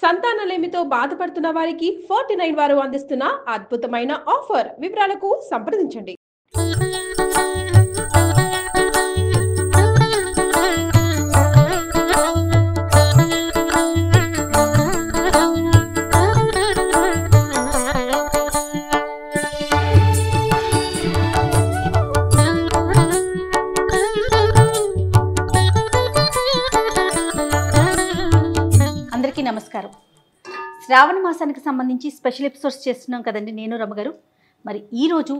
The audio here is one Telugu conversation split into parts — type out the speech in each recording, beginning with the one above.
సంతానలేమితో బాధపడుతున్న వారికి 49 వారు అందిస్తున్న అద్భుతమైన ఆఫర్. వివరాలకు సంప్రదించండి. అందరికీ నమస్కారం. శ్రావణ మాసానికి సంబంధించి స్పెషల్ ఎపిసోడ్స్ చేస్తున్నాం కదండి, నేను రమగారు. మరి ఈరోజు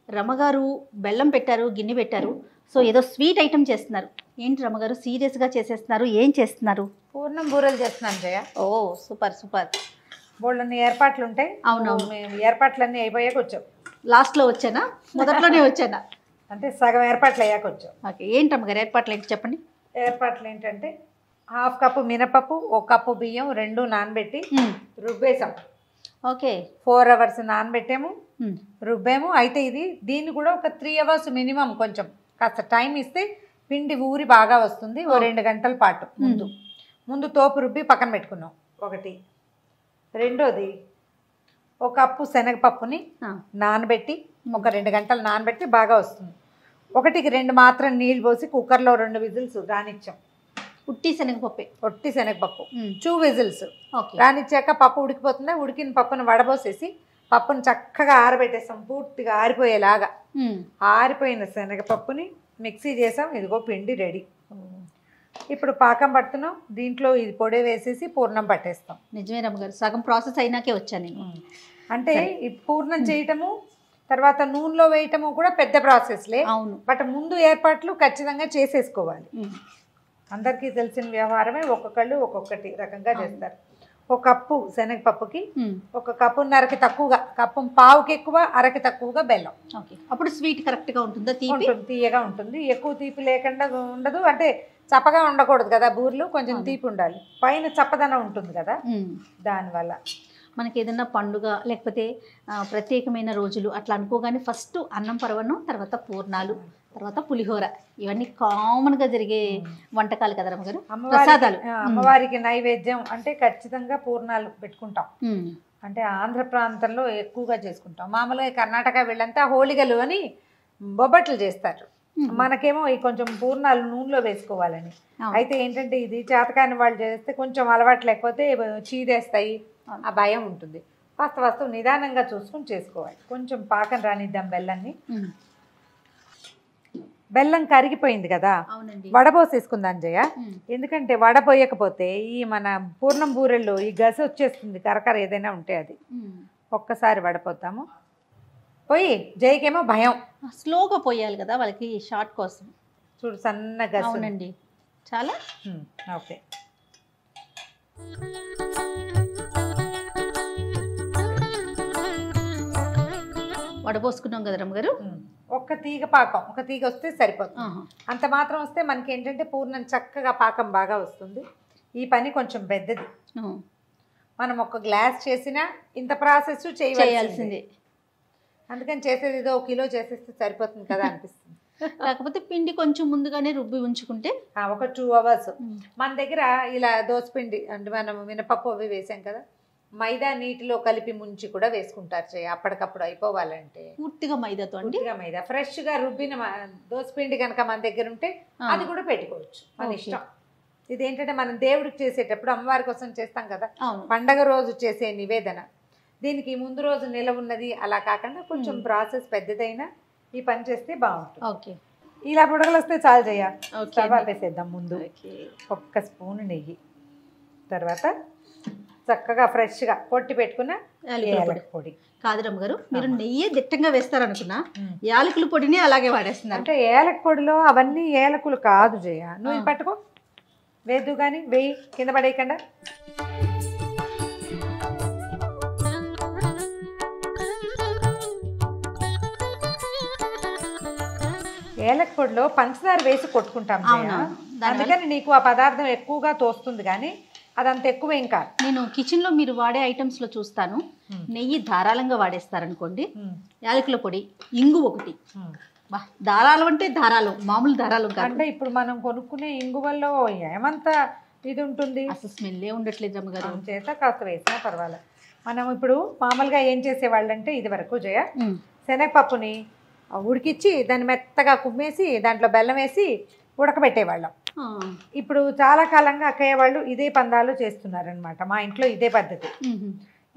రమగారు బెల్లం పెట్టారు, గిన్నె పెట్టారు. సో ఏదో స్వీట్ ఐటమ్ చేస్తున్నారు. ఏంటి రమగారు సీరియస్గా చేసేస్తున్నారు? ఏం చేస్తున్నారు? పూర్ణం బూరెలు చేస్తున్నాను జయ. ఓ సూపర్ సూపర్. బోళ్ళన్ని ఏర్పాట్లు ఉంటాయి. అవునవును. మేము ఏర్పాట్లన్నీ అయిపోయాక వచ్చాం. లాస్ట్లో వచ్చానా, మొదట్లోనే వచ్చానా? అంటే సగం ఏర్పాట్లు అయ్యాక వచ్చాం. ఓకే, ఏంటి రమగారు ఏర్పాట్లు ఏంటి చెప్పండి. ఏర్పాట్లు ఏంటంటే 1/2 కప్పు మినపప్పు, 1 కప్పు బియ్యం, 2 నానబెట్టి రుబ్బేసాం. Okay, 4 hours నానబెట్టాము, రుబ్బాము. అయితే దీన్ని కూడా ఒక 3 అవర్స్ మినిమం కొంచెం కాస్త టైం ఇస్తే పిండి ఊరి బాగా వస్తుంది. ఓ 2 గంటల పాటు ముందు తోపు రుబ్బి పక్కన పెట్టుకున్నాం. ఒకటి. రెండోది 1 కప్పు శనగపప్పుని నానబెట్టి ఒక 2 గంటలు నానబెట్టి బాగా వస్తుంది. 1కి 2 మాత్రం నీళ్ళు పోసి కుక్కర్లో 2 విజిల్స్ రానిచ్చాం. ఉట్టి శనగపప్పే, ఒట్టి శనగపప్పు 2 విజిల్స్ ఓకే. రానిచ్చాక పప్పు ఉడికిపోతుంది. ఉడికిన పప్పును వడబోసేసి పప్పును చక్కగా ఆరబెట్టేస్తాం, పూర్తిగా ఆరిపోయేలాగా. ఆరిపోయిన శనగపప్పుని మిక్సీ చేసాం. ఇదిగో పిండి రెడీ. ఇప్పుడు పాకం పడుతున్నాం. దీంట్లో ఇది పొడి వేసేసి పూర్ణం పట్టేస్తాం. నిజమే రమగారు, సగం ప్రాసెస్ అయినాకే వచ్చాను నేను. అంటే ఈ పూర్ణం చేయటము తర్వాత నూనెలో వేయటము కూడా పెద్ద ప్రాసెస్లే. అవును, బట్ ముందు ఏర్పాట్లు ఖచ్చితంగా చేసేసుకోవాలి. అందరికీ తెలిసిన వ్యవహారమే. ఒక్కొక్కళ్ళు ఒక్కొక్కటి రకంగా చేస్తారు. 1 కప్పు శనగపప్పుకి 1 కప్పున్నరకి తక్కువగా, కప్పు పావుకి ఎక్కువ, అరకి తక్కువగా బెల్లం. ఓకే, అప్పుడు స్వీట్ కరెక్ట్గా ఉంటుందా? తీపి తీయగా ఉంటుంది. ఎక్కువ తీపి లేకుండా ఉండదు. అంటే చప్పగా ఉండకూడదు కదా, బూర్లు కొంచెం తీపి ఉండాలి. పైన చప్పదనం ఉంటుంది కదా, దానివల్ల. మనకి ఏదైనా పండుగ లేకపోతే ప్రత్యేకమైన రోజులు అట్లా అనుకోగానే ఫస్ట్ అన్నం పరవన్నం, తర్వాత పూర్ణాలు, తర్వాత పులిహోర, ఇవన్నీ కామన్గా జరిగే వంటకాలు కదా రమగారు, ప్రసాదాలు. అమ్మవారికి నైవేద్యం అంటే ఖచ్చితంగా పూర్ణాలు పెట్టుకుంటాం. అంటే ఆంధ్ర ప్రాంతంలో ఎక్కువగా చేసుకుంటాం. మామూలుగా కర్ణాటక వీళ్ళంతా హోళిగలు అని బొబ్బట్లు చేస్తారు. మనకేమో ఈ కొంచెం పూర్ణాలు నూనెలో వేసుకోవాలని. అయితే ఏంటంటే ఇది చేతకాని వాళ్ళు చేస్తే కొంచెం అలవాటు లేకపోతే చీదేస్తాయి, ఆ భయం ఉంటుంది. వాస్తు నిదానంగా చూసుకుని చేసుకోవాలి. కొంచెం పాకం రానిద్దాం బెల్లాన్ని. బెల్లం కరిగిపోయింది కదా, వడపోసేసుకుందాం జయ. ఎందుకంటే వడపోయకపోతే ఈ మన పూర్ణం బూరెల్లో ఈ గసి వచ్చేస్తుంది, కరకర ఏదైనా ఉంటే అది. ఒక్కసారి వడపోతాము. పోయి జయకేమో భయం, స్లోగా పోయాలి కదా వాళ్ళకి షార్ట్ కోసం. చూడు సన్న గసి. అవునండి, చాలా ఓకే. వడపోసుకున్నాం కదా రమగారు. ఒక్క తీగ పాకం, ఒక తీగ వస్తే సరిపోతుంది. అంత మాత్రం వస్తే మనకి ఏంటంటే పూర్ణం చక్కగా పాకం బాగా వస్తుంది. ఈ పని కొంచెం పెద్దది. మనం 1 గ్లాస్ చేసినా ఇంత ప్రాసెస్ చేయాల్సిందే. అందుకని చేసేది ఏదో 1 కిలో చేసేస్తే సరిపోతుంది కదా అనిపిస్తుంది. కాకపోతే పిండి కొంచెం ముందుగానే రుబ్బి ఉంచుకుంటే ఒక 2 అవర్స్. మన దగ్గర ఇలా దోసపిండి అంటే మనం మినపప్పు అవి వేసాం కదా, మైదా నీటిలో కలిపి ముంచి కూడా వేసుకుంటారు అప్పటికప్పుడు అయిపోవాలంటే. పూర్తిగా మైదాతో అండి? పూర్తిగా మైదా. ఫ్రెష్గా రుబ్బిన దోసపిండి కనుక మన దగ్గర ఉంటే అది కూడా పెట్టుకోవచ్చు, మన ఇష్టం. ఇదేంటంటే మనం దేవుడికి చేసేటప్పుడు అమ్మవారి కోసం చేస్తాం కదా, పండగ రోజు చేసే నివేదన. దీనికి ముందు రోజు నిలవ ఉన్నది అలా కాకుండా కొంచెం ప్రాసెస్ పెద్దదైనా ఈ పని చేస్తే బాగుంటుంది. ఓకే, ఇలా బుడగలు వస్తే చాలు చేయ. స్టవ్ వేసేద్దాం. ముందు 1 స్పూన్ నెయ్యి, తర్వాత చక్కగా ఫ్రెష్గా పొట్టి పెట్టుకున్న యాలకుల పొడి. కాదు రమగారు, మీరు నెయ్యి దిట్టంగా వేస్తారనుకున్నా యాలకుల పొడిని అలాగే వాడేస్తున్నారు. అంటే యాలక పొడిలో అవన్నీ యాలకులు కాదు జయ. నువ్వు పట్టుకో, వేద్దు కానీ వేయి, కింద పడేయకుండా. ఏలక పొడిలో పంచదార వేసి కొట్టుకుంటాం. అందుకని నీకు ఆ పదార్థం ఎక్కువగా తోస్తుంది, కానీ అదంత ఎక్కువ ఏం కాదు. నేను కిచెన్లో మీరు వాడే ఐటమ్స్లో చూస్తాను, నెయ్యి ధారాళంగా వాడేస్తారనుకోండి, యాలకుల పొడి, ఇంగు ఒకటి, దారాలు అంటే దారాలు, మామూలు దారాలు కాదు. అంటే ఇప్పుడు మనం కొనుక్కునే ఇంగువల్లో ఏమంత ఇది ఉంటుంది. అసలు స్మెల్లే ఉండట్లేదు రమ్మగారు. చేత కాస్త వేసినా పర్వాలేదు. మనం ఇప్పుడు మామూలుగా ఏం చేసేవాళ్ళంటే ఇది వరకు జయ శనగపప్పుని ఉడికిచ్చి దాన్ని మెత్తగా కుమ్మేసి దాంట్లో బెల్లం వేసి ఉడకబెట్టేవాళ్ళం. ఇప్పుడు చాలా కాలంగా అక్కయ్య వాళ్ళు ఇదే పందాలు చేస్తున్నారనమాట. మా ఇంట్లో ఇదే పద్ధతి.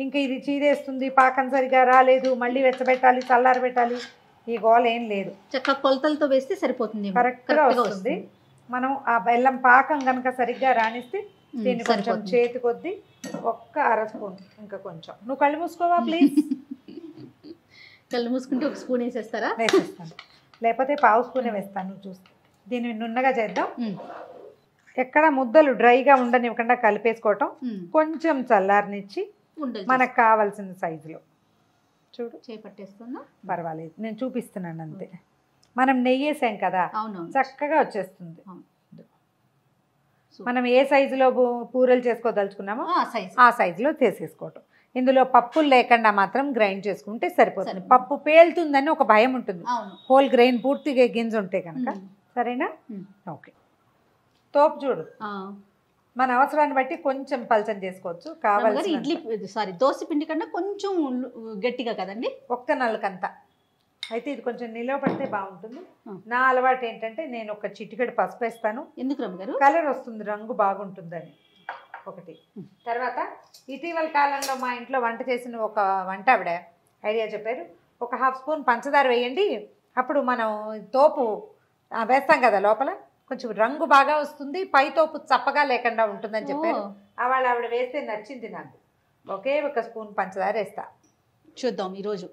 ఇంకా ఇది చీదేస్తుంది, పాకం సరిగా రాలేదు, మళ్ళీ వెచ్చబెట్టాలి, చల్లారి పెట్టాలి, ఈ గోల ఏం లేదు. చక్కగా కొలతలతో వేస్తే సరిపోతుంది, కరెక్ట్గా వస్తుంది. మనం ఆ బెల్లం పాకం కనుక సరిగ్గా రాణిస్తే దీన్ని కొంచెం చేతి కొద్ది ఒక్క అర స్పూన్ ఇంకా కొంచెం. నువ్వు కళ్ళు మూసుకోవా ప్లీజ్? కళ్ళు మూసుకుంటే ఒక స్పూన్ వేసేస్తారా? వేసేస్తాను, లేకపోతే పావు స్పూనే వేస్తాను. నువ్వు చూస్తే దీన్ని నున్నగా చేద్దాం. ఎక్కడ ముద్దలు డ్రైగా ఉండనివ్వకుండా కలిపేసుకోవటం. కొంచెం చల్లారనిచ్చి మనకు కావాల్సిన సైజులో చూడు చేపట్టేస్తుందా? పర్వాలేదు, నేను చూపిస్తున్నాను అంతే. మనం నెయ్యి వేసాం కదా, చక్కగా వచ్చేస్తుంది. మనం ఏ సైజులో పూరలు చేసుకోదలుచుకున్నామో ఆ సైజులో తీసేసుకోవటం. ఇందులో పప్పులు లేకుండా మాత్రం గ్రైండ్ చేసుకుంటే సరిపోతుంది. పప్పు పేలుతుందని ఒక భయం ఉంటుంది, హోల్ గ్రెయిన్ పూర్తిగా గింజ ఉంటే కనుక. సరేనా? ఓకే. తోపు చూడు, మన అవసరాన్ని బట్టి కొంచెం పలచన చేసుకోవచ్చు. కావాలి ఇడ్లీ దోశ పిండి కన్నా కొంచెం గట్టిగా కదండి, ఒక్క నలుకంతా. అయితే ఇది కొంచెం నిలవ పడితే బాగుంటుంది. నా అలవాటు ఏంటంటే నేను ఒక చిటికెడు పసుపు వేస్తాను. ఎందుకు రమ్మగారు? కలర్ వస్తుంది, రంగు బాగుంటుందని ఒకటి. తర్వాత ఇటీవల కాలంలో మా ఇంట్లో వంట చేసిన ఒక వంట ఆవిడ ఐడియా చెప్పారు. ఒక హాఫ్ స్పూన్ పంచదార వేయండి, అప్పుడు మనం తోపు వేస్తాం కదా లోపల కొంచెం రంగు బాగా వస్తుంది, పై తోపు చప్పగా లేకుండా ఉంటుందని చెప్పారు. ఆవిడ వేస్తే నచ్చింది నాకు. ఒకే ఒక స్పూన్ పంచదార వేస్తా. చూద్దాం ఈరోజు.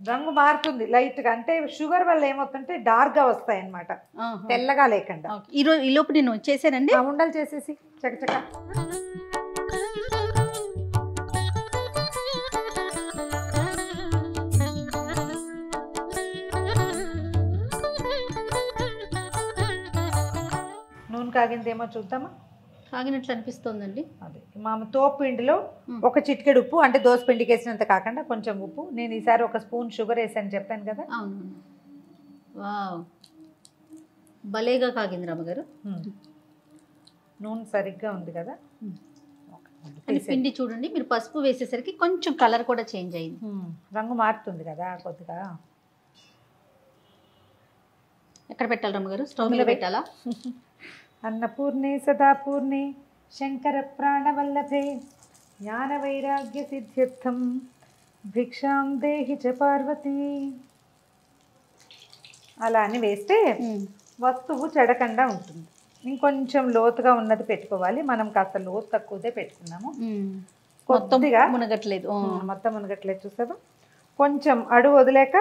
రంగు మారుతుంది లైట్గా, అంటే షుగర్ వల్ల ఏమవుతుంటే డార్క్గా వస్తాయి అన్నమాట, తెల్లగా లేకుండా. ఈరోజు ఈ లోపు నేను చేసానండి, ఉండలు చేసేసి చకచక. నూనె కాగిందేమో చూద్దామా? కాగినట్లు అనిపిస్తుందండి. అదే మా తోపు పిండిలో ఒక చిటికెడు ఉప్పు, అంటే దోశ పిండికి వేసినంత కాకుండా కొంచెం ఉప్పు. నేను ఈసారి ఒక స్పూన్ షుగర్ వేసాను చెప్పాను కదా. అవును, వావ్ భలేగా కాగింది రమ్మగారు. నూనె సరిగ్గా ఉంది కదా. పిండి చూడండి, మీరు పసుపు వేసేసరికి కొంచెం కలర్ కూడా చేంజ్ అయింది, రంగు మారుతుంది కదా కొద్దిగా. ఎక్కడ పెట్టాలి రమ్మగారు? స్టవ్ మీద పెట్టాలా? అన్నపూర్ణే సదాపూర్ణే శంకర ప్రాణవల్లభే జ్ఞాన వైరాగ్య సిద్ధ్యర్థం భిక్షాం దేహి చ పార్వతీ. అలా అని వేస్తే వస్తువు చెడకుండా ఉంటుంది. ఇంకొంచెం లోతుగా ఉన్నది పెట్టుకోవాలి. మనం కాస్త లోతు తక్కువదే పెట్టుకున్నాము. కొద్దిగా మునగట్లేదు, మొత్తం మునగట్లేదు చూసావా. కొంచెం అడుగు వదిలేక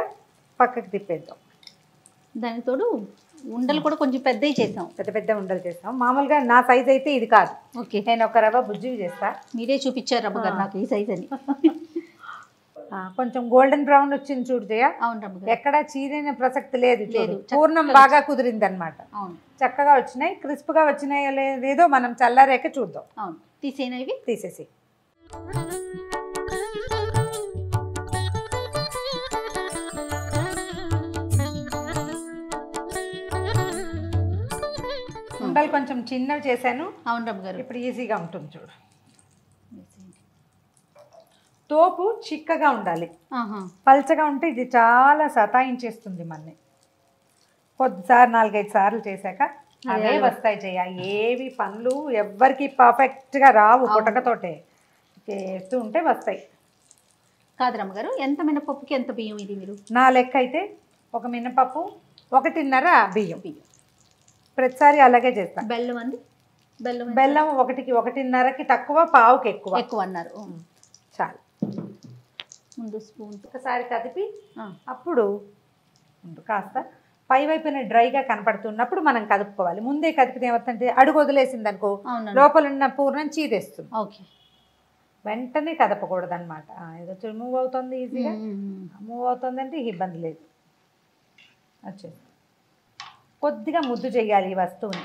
పక్కకి తిప్పేద్దాం. దానికి తోడు ఉండలు కూడా కొంచెం పెద్దవి చేసాం, పెద్ద పెద్ద ఉండలు చేస్తాం. మామూలుగా నా సైజ్ అయితే ఇది కాదు. ఓకే, నేను ఒక రవ్వ బుజ్జివి చేస్తా. మీరే చూపించారు రమ్మగారు నాకు ఈ సైజ్ అని. కొంచెం గోల్డెన్ బ్రౌన్ వచ్చింది చూడు జయ. అవును రమ్మగారు, ఎక్కడ చీరైన ప్రసక్తి లేదు. పూర్ణం బాగా కుదిరింది అనమాట. అవును, చక్కగా వచ్చినాయి. క్రిస్ప్గా వచ్చినాయో లేదో మనం చల్లారాక చూద్దాం. అవును, తీసేనా ఇవి? తీసేసి ఉండలు కొంచెం చిన్నవి చేశాను. అవును రమ్మగారు, ఇప్పుడు ఈజీగా ఉంటుంది చూడు. తోపు చిక్కగా ఉండాలి, పల్చగా ఉంటే ఇది చాలా సతాయించేస్తుంది మనని. కొద్దిసారి 4-5 సార్లు చేశాక అవే వస్తాయి చేయ. ఏవి పనులు ఎవ్వరికి పర్ఫెక్ట్గా రావు, పుటకతోటే చేస్తూ ఉంటే వస్తాయి. కాదు రమ్మగారు, ఎంత మినపప్పుకి ఎంత బియ్యం ఇది? మీరు నా లెక్క అయితే ఒక మినపప్పు 1.5 బియ్యం. ప్రతిసారి అలాగే చేస్తాను. బెల్లం అండి? బెల్లం 1కి 1.5కి తక్కువ, పావుకి ఎక్కువ అన్నారు. చాలు. ముందు స్పూన్ ఒకసారి కదిపి అప్పుడు కాస్త పై వైపున డ్రైగా కనపడుతున్నప్పుడు మనం కదుపుకోవాలి. ముందే కదిపితే ఏమవుతుందంటే అడుగు వదిలేసింది అనుకో, లోపల ఉన్న పూర్ణం చీదేస్తుంది. ఓకే, వెంటనే కదపకూడదు అనమాట. ఏదో మూవ్ అవుతుంది, ఈజీగా మూవ్ అవుతుందంటే ఇబ్బంది లేదు. వచ్చేది కొద్దిగా ముద్దు చేయాలి ఈ వస్తువుని.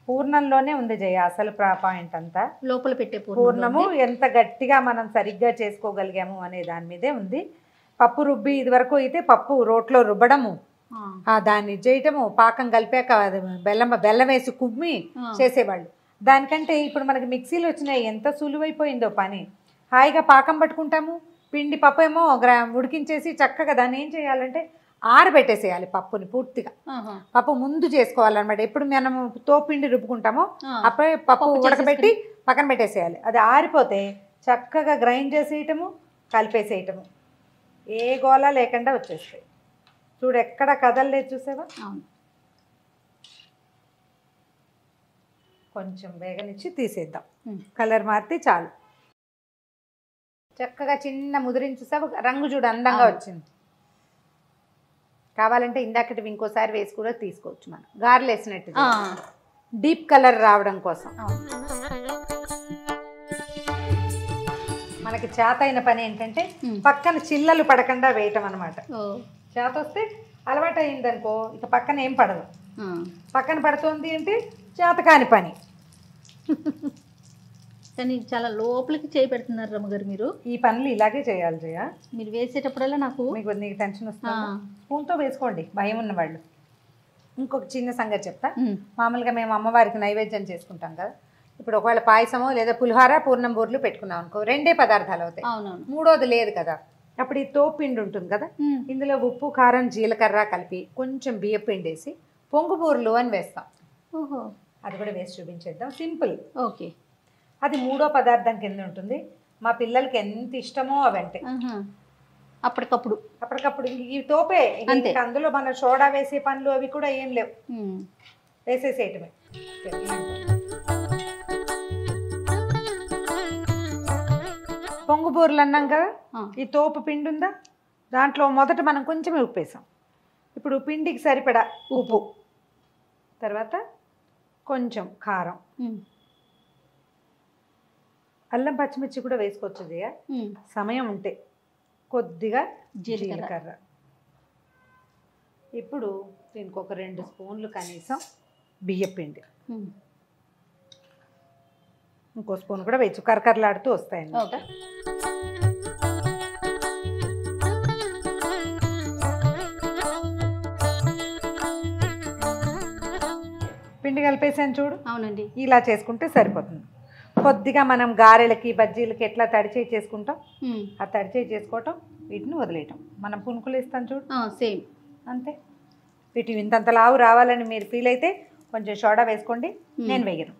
పూర్ణంలోనే ఉంది జయ అసలు పాయింట్ అంతా. లోపల పెట్టే పూర్ణము ఎంత గట్టిగా మనం సరిగ్గా చేసుకోగలిగాము అనే దాని మీదే ఉంది. పప్పు రుబ్బి ఇది వరకు అయితే పప్పు రోట్లో రుబ్బడము, దాన్ని చేయటము, పాకం కలిపాక బెల్లం వేసి కుమ్మి చేసేవాళ్ళు. దానికంటే ఇప్పుడు మనకి మిక్సీలు వచ్చినాయి, ఎంత సులువైపోయిందో పని. హాయిగా పాకం పట్టుకుంటాము, పిండి పప్పు ఏమో ఉడికించేసి చక్కగా దాన్ని ఏం చేయాలంటే ఆరబెట్టేసేయాలి పప్పుని పూర్తిగా. పప్పు ముందు చేసుకోవాలన్నమాట. ఎప్పుడు మనం తోపిండి రుబ్బుకుంటామో అప్పుడే పప్పు ఉడకబెట్టి పక్కన పెట్టేసేయాలి. అది ఆరిపోతే చక్కగా గ్రైండ్ చేసేయటము, కలిపేసేయటము, ఏ గోళ లేకుండా వచ్చేస్తాయి. చూడు ఎక్కడ కదలలేదు, చూసావా? కొంచెం వేగనిచ్చి తీసేద్దాం. కలర్ మారితే చాలు. చక్కగా చిన్న ముదిరిని చూసావా? రంగు చూడు అందంగా వచ్చింది. కావాలంటే ఇందాకటి ఇంకోసారి వేసి కూడా తీసుకోవచ్చు. మనం గారెలు వేసినట్టు డీప్ కలర్ రావడం కోసం. మనకి చేత అయిన పని ఏంటంటే పక్కన చిల్లలు పడకుండా వేయటం అనమాట. చేత వస్తే అలవాటు అయిందనుకో ఇక పక్కన ఏం పడదు. పక్కన పడుతుంది అంటే చేత కాని పని. కానీ చాలా లోపలికి చేయి పెడుతున్నారు రమ్మగారు మీరు. ఈ పనులు ఇలాగే చేయాలి జయ. మీరు వేసేటప్పుడల్లా నీకు టెన్షన్ వస్తుంది. స్పూన్తో వేసుకోండి భయం ఉన్న వాళ్ళు. ఇంకొక చిన్న సంగతి చెప్తా. మామూలుగా మేము అమ్మవారికి నైవేద్యం చేసుకుంటాం కదా. ఇప్పుడు ఒకవేళ పాయసమో లేదా పులిహార పూర్ణం బూర్లు పెట్టుకున్నాం అనుకో, 2 పదార్థాలు అవుతాయి. మూడోది లేదు కదా. అప్పుడు ఈ తోపిండి ఉంటుంది కదా, ఇందులో ఉప్పు కారం జీలకర్ర కలిపి కొంచెం బియ్యం పిండి వేసి పొంగు బూర్లు అని వేస్తాం. అది కూడా వేసి చూపించేద్దాం. సింపుల్. ఓకే. అది 3వ పదార్థం కింద ఉంటుంది. మా పిల్లలకి ఎంత ఇష్టమో అవంటే అప్పటికప్పుడు ఈ తోపే. అందులో మన సోడా వేసే పనులు అవి కూడా ఏం లేవు, వేసేసేయటమే. పొంగు బూరలు అన్నాం కదా, ఈ తోపు పిండి ఉందా, దాంట్లో మొదట మనం కొంచెమే ఉప్పు వేసాం. ఇప్పుడు పిండికి సరిపడా ఉప్పు, తర్వాత కొంచెం కారం, అల్లం పచ్చిమిర్చి కూడా వేసుకోవచ్చు జయ సమయం ఉంటే, కొద్దిగా జీలకర్ర. ఇప్పుడు దీనికి ఒక 2 స్పూన్లు కనీసం బియ్యం పిండి, ఇంకో స్పూన్ కూడా వేయచ్చు, కరకరలాడుతూ వస్తాయి అన్నమాట. పిండి కలిపేసాను చూడు. అవునండి. ఇలా చేసుకుంటే సరిపోతుంది. కొద్దిగా మనం గారెలకి బజ్జీలకి ఎట్లా తడిచేయి చేసుకుంటాం, ఆ తడిచేయి చేసుకోవటం, వీటిని వదిలేయటం. మనం పునుకులు వేస్తాం చూడు, సేమ్ అంతే. వీటి ఇంతంత లావు రావాలని మీరు ఫీల్ అయితే కొంచెం సోడా వేసుకోండి, నేను వేయను.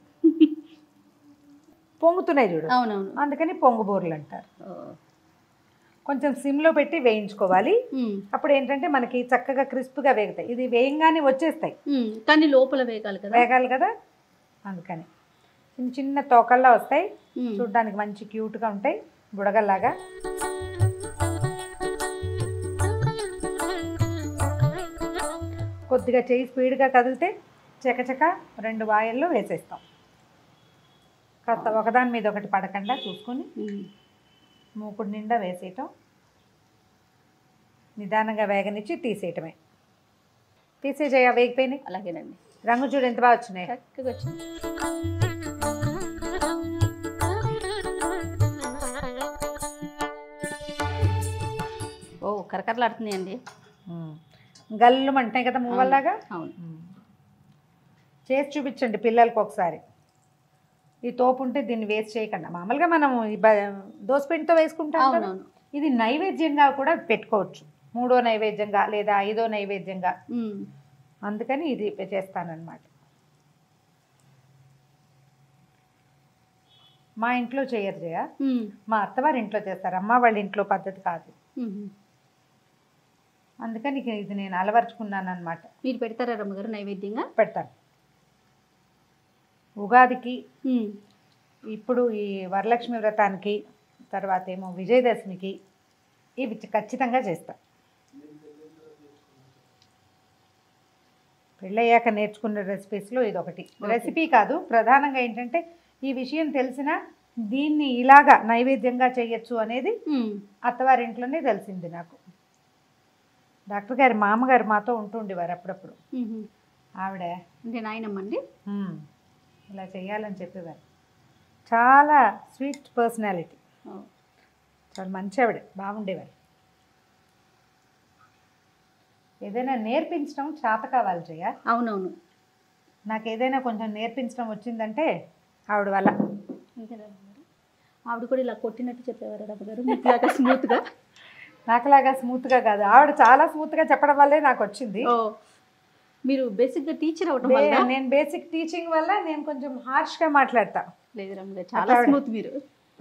పొంగుతున్నాయి చూడు, అవునవును, అందుకని పొంగు బూరలు అంటారు. కొంచెం సిమ్లో పెట్టి వేయించుకోవాలి. అప్పుడు ఏంటంటే మనకి చక్కగా క్రిస్ప్గా వేగుతాయి. ఇది వేయంగానే వచ్చేస్తాయి, కానీ లోపల వేగాలి కదా, అందుకని చిన్న చిన్న తోకల్లా వస్తాయి. చూడ్డానికి మంచి క్యూట్గా ఉంటాయి, బుడగల్లాగా. కొద్దిగా చేయి స్పీడ్గా కదిలితే చకచక 2 వాయల్లో వేసేస్తాం. కాస్త ఒకదాని మీద ఒకటి పడకుండా చూసుకొని మూకుడు నిండా వేసేయటం, నిదానంగా వేగనిచ్చి తీసేయటమే. తీసేజేయ వేగిపోయినాయి. అలాగేనండి. రంగు చూడు ఎంత బాగా వచ్చినాయి. చక్కగా వచ్చింది. ఓ కరకరలాడుతున్నాయండి. గల్లు అంటాయి కదా మువ్వల్లాగా. అవును, చేసి చూపించండి పిల్లలకి ఒకసారి. ఈ తోపు ఉంటే దీన్ని వేస్ట్ చేయకుండా, మామూలుగా మనం దోసపిండితో వేసుకుంటాం కదా, ఇది నైవేద్యంగా కూడా పెట్టుకోవచ్చు. 3వ నైవేద్యంగా లేదా 5వ నైవేద్యంగా, అందుకని ఇది చేస్తానన్నమాట. మా ఇంట్లో చేయరు జయ, మా అత్తవారి ఇంట్లో చేస్తారు. అమ్మ వాళ్ళ ఇంట్లో పద్ధతి కాదు, అందుకని ఇది నేను అలవర్చుకున్నాను అనమాట. మీరు పెడతారా రమ్మగారు నైవేద్యంగా? పెడతాను. ఉగాదికి, ఇప్పుడు ఈ వరలక్ష్మి వ్రతానికి, తర్వాత ఏమో విజయదశమికి ఇవి ఖచ్చితంగా చేస్తా. పెళ్ళయ్యాక నేర్చుకున్న రెసిపీస్లో ఇది ఒకటి. రెసిపీ కాదు, ప్రధానంగా ఏంటంటే ఈ విషయం తెలిసినా దీన్ని ఇలాగా నైవేద్యంగా చేయొచ్చు అనేది అత్తవారింట్లోనే తెలిసింది నాకు. డాక్టర్ గారి మామగారు మాతో ఉంటుండేవారు అప్పుడప్పుడు. ఆవిడ అంటే నాయనమ్మండి ఇలా చేయాలని చెప్పేవారు. చాలా స్వీట్ పర్సనాలిటీ, చాలా మంచి ఆవిడ, బాగుండేవారు. ఏదైనా నేర్పించడం చేత కావాలి జయ. అవునవును. నాకు ఏదైనా కొంచెం నేర్పించడం వచ్చిందంటే ఆవిడ వల్ల. అంతేనా రమ్మగారు? ఆవిడ కూడా ఇలా కొట్టినట్టు చెప్పేవారు రమ్మగారు మీకులాగా స్మూత్గా? నాకులాగా స్మూత్గా కాదు, ఆవిడ చాలా స్మూత్గా చెప్పడం వల్లే నాకు వచ్చింది. ఓ, మీరు బేసిక్గా టీచర్ అవ్వడం వల్ల? నేను బేసిక్ టీచింగ్ వల్ల నేను కొంచెం హార్ష్గా మాట్లాడతా. లేదు రమ్మగారు, చాలా స్మూత్ మీరు.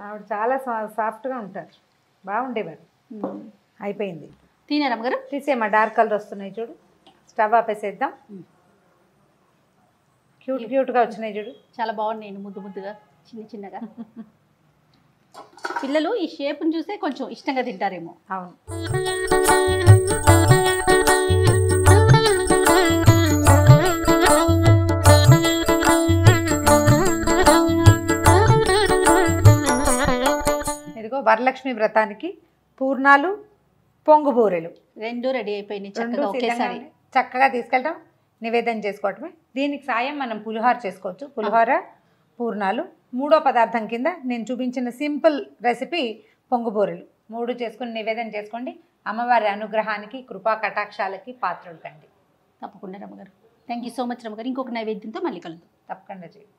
ఆవిడ చాలా సాఫ్ట్గా ఉంటారు, బాగుండేవారు. అయిపోయింది. తినే రమ్మగారు తీసేమా, డార్క్ కలర్ వస్తున్నాయి చూడు. స్టవ్ ఆపేసేద్దాం. క్యూట్గా వచ్చినాయి చూడు. చాలా బాగున్నాయి, ముద్దు ముద్దుగా చిన్నగా. పిల్లలు ఈ షేప్ని చూసే కొంచెం ఇష్టంగా తింటారేమో. అవును. ఇదిగో వరలక్ష్మి వ్రతానికి పూర్ణాలు, పొంగు బూరెలు రెండు రెడీ అయిపోయినాయి చక్కగా ఒకేసారి. చక్కగా తీసుకెళ్ళటం, నివేదన చేసుకోవటమే. దీనికి సాయం మనం పులిహోర చేసుకోవచ్చు. పులిహోర, పూర్ణాలు. మూడో పదార్థం కింద నేను చూపించిన సింపుల్ రెసిపీ పొంగుబూరెలు. 3 చేసుకుని నివేదన చేసుకోండి. అమ్మవారి అనుగ్రహానికి, కృపా కటాక్షాలకి పాత్రలు కండి. తప్పకుండా రమ్మగారు. థ్యాంక్ యూ సో మచ్ రమ్మగారు. ఇంకొక నైవేద్యంతో మళ్ళీ కలుద్దాం. తప్పకుండా చేయండి.